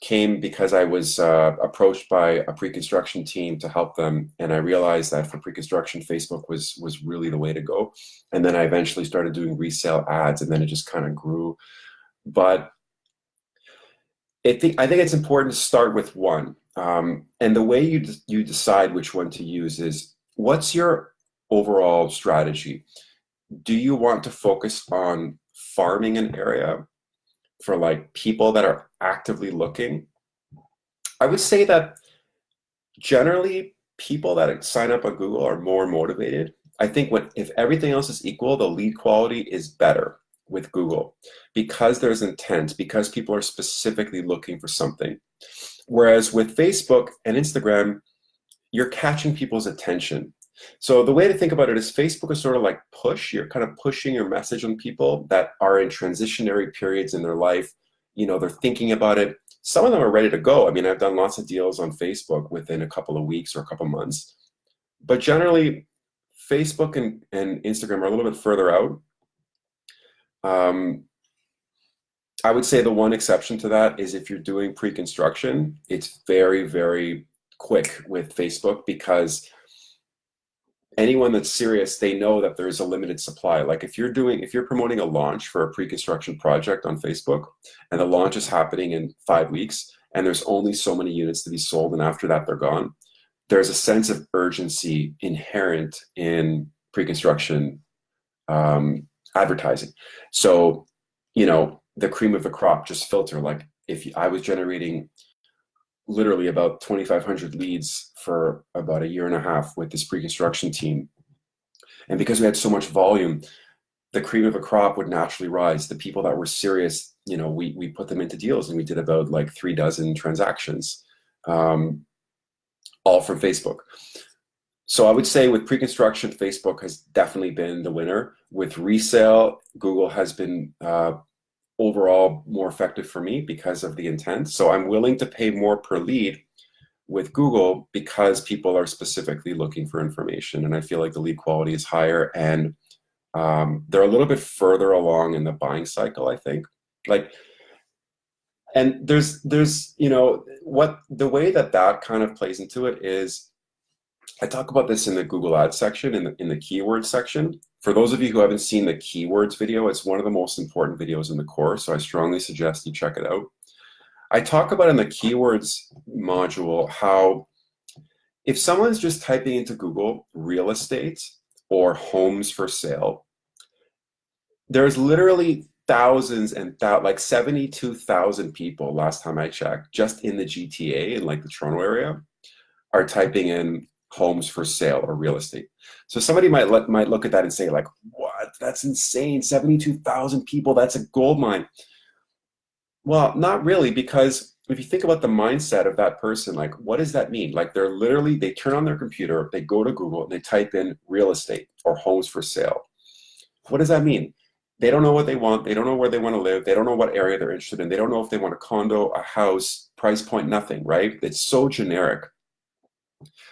came because I was approached by a pre-construction team to help them, and I realized that for pre-construction, Facebook was really the way to go. And then I eventually started doing resale ads, and then it just kind of grew. But I think it's important to start with one, and the way you decide which one to use is, what's your overall strategy? Do you want to focus on farming an area for like people that are actively looking? I would say that generally people that sign up on Google are more motivated. I think if everything else is equal, the lead quality is better with Google because there's intent, because people are specifically looking for something. Whereas with Facebook and Instagram, you're catching people's attention. So the way to think about it is Facebook is sort of like push. You're kind of pushing your message on people that are in transitionary periods in their life. You know, they're thinking about it. Some of them are ready to go. I mean, I've done lots of deals on Facebook within a couple of weeks or a couple of months. But generally, Facebook and Instagram are a little bit further out. I would say the one exception to that is if you're doing pre-construction, it's very, very quick with Facebook because anyone that's serious, they know that there's a limited supply. Like if you're promoting a launch for a pre-construction project on Facebook and the launch is happening in 5 weeks and there's only so many units to be sold and after that they're gone, there's a sense of urgency inherent in pre-construction advertising. So, you know, the cream of the crop, just filter. Like if I was generating literally about 2,500 leads for about 1.5 years with this pre-construction team. And because we had so much volume, the cream of the crop would naturally rise. The people that were serious, you know, we put them into deals and we did about like 36 transactions, all from Facebook. So I would say with pre-construction, Facebook has definitely been the winner. With resale, Google has been overall more effective for me because of the intent. So I'm willing to pay more per lead with Google because people are specifically looking for information. And I feel like the lead quality is higher and they're a little bit further along in the buying cycle, I think. Like, and there's, you know, the way that kind of plays into it is, I talk about this in the Google Ads section, in the keywords section. For those of you who haven't seen the keywords video, it's one of the most important videos in the course, so I strongly suggest you check it out. I talk about in the keywords module how if someone's just typing into Google real estate or homes for sale, there's literally thousands and like 72,000 people last time I checked, just in the GTA, in like the Toronto area, are typing in homes for sale or real estate. So somebody might look at that and say like, what? That's insane. 72,000 people, that's a gold mine. Well, not really, because if you think about the mindset of that person, like what does that mean? Like they turn on their computer, they go to Google and they type in real estate or homes for sale. What does that mean? They don't know what they want. They don't know where they want to live. They don't know what area they're interested in. They don't know if they want a condo, a house, price point, nothing, right? It's so generic.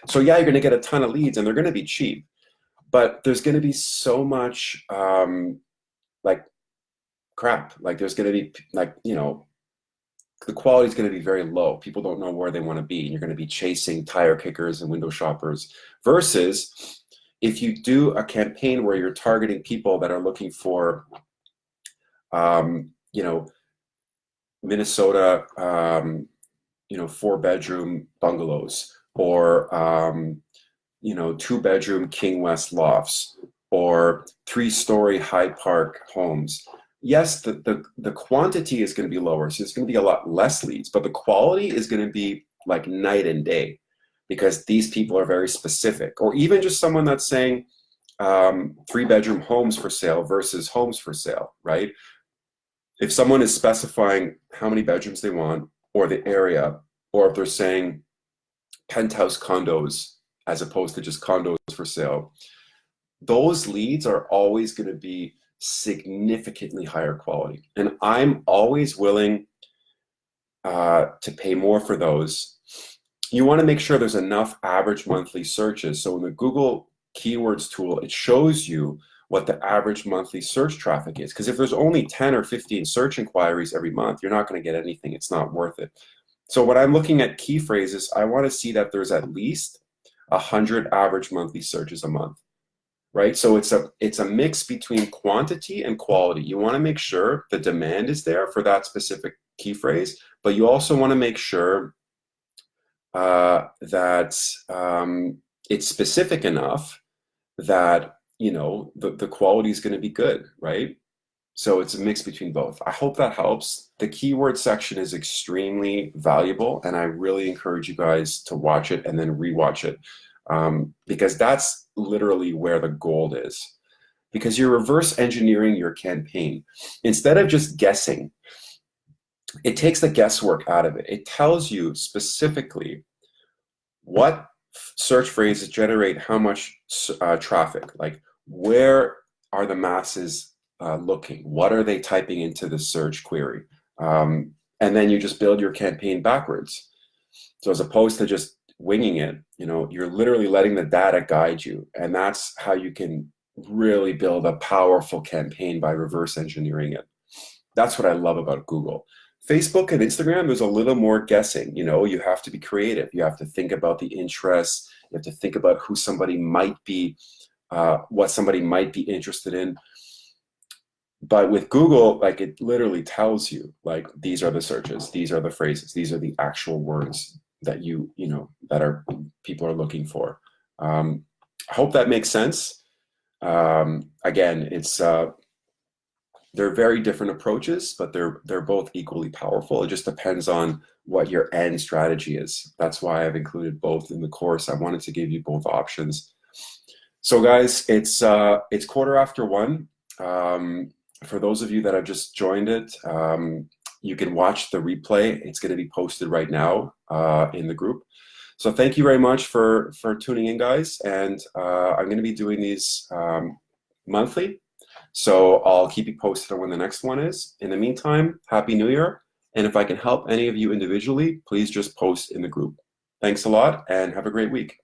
So yeah, you're going to get a ton of leads and they're going to be cheap, but there's going to be so much like crap. Like there's going to be like, you know, the quality is going to be very low. People don't know where they want to be. And you're going to be chasing tire kickers and window shoppers versus if you do a campaign where you're targeting people that are looking for, you know, Minnesota, you know, 4-bedroom bungalows, or you know, 2-bedroom King West lofts, or 3-story High Park homes. Yes, the quantity is going to be lower, so it's going to be a lot less leads, but the quality is going to be like night and day because these people are very specific. Or even just someone that's saying 3-bedroom homes for sale versus homes for sale, right? if someone is specifying how many bedrooms they want or the area, or if they're saying penthouse condos as opposed to just condos for sale, those leads are always going to be significantly higher quality. And I'm always willing to pay more for those. You want to make sure there's enough average monthly searches. So in the Google Keywords tool, it shows you what the average monthly search traffic is. Because if there's only 10 or 15 search inquiries every month, you're not going to get anything. It's not worth it. So when I'm looking at key phrases, I want to see that there's at least 100 average monthly searches a month, right? So it's a mix between quantity and quality. You want to make sure the demand is there for that specific key phrase, but you also want to make sure that it's specific enough that the quality is going to be good, right? So it's a mix between both. I hope that helps. The keyword section is extremely valuable, and I really encourage you guys to watch it and then rewatch it, because that's literally where the gold is. Because you're reverse engineering your campaign. Instead of just guessing, it takes the guesswork out of it. It tells you specifically what search phrases generate how much traffic, like where are the masses looking, what are they typing into the search query, and then you just build your campaign backwards. So as opposed to just winging it, you're literally letting the data guide you, and that's how you can really build a powerful campaign, by reverse engineering it. That's what I love about Google. Facebook and Instagram, there's a little more guessing. You have to be creative. You have to think about the interests. You have to think about who somebody might be, what somebody might be interested in. But with Google, like, it literally tells you, like, these are the searches, these are the phrases, these are the actual words that people are looking for. I hope that makes sense. Again, they're very different approaches, but they're both equally powerful. It just depends on what your end strategy is. That's why I've included both in the course. I wanted to give you both options. So guys, it's 1:15. For those of you that have just joined it, you can watch the replay. It's going to be posted right now in the group. So thank you very much for tuning in, guys. And I'm going to be doing these monthly. So I'll keep you posted on when the next one is. In the meantime, Happy New Year. And if I can help any of you individually, please just post in the group. Thanks a lot and have a great week.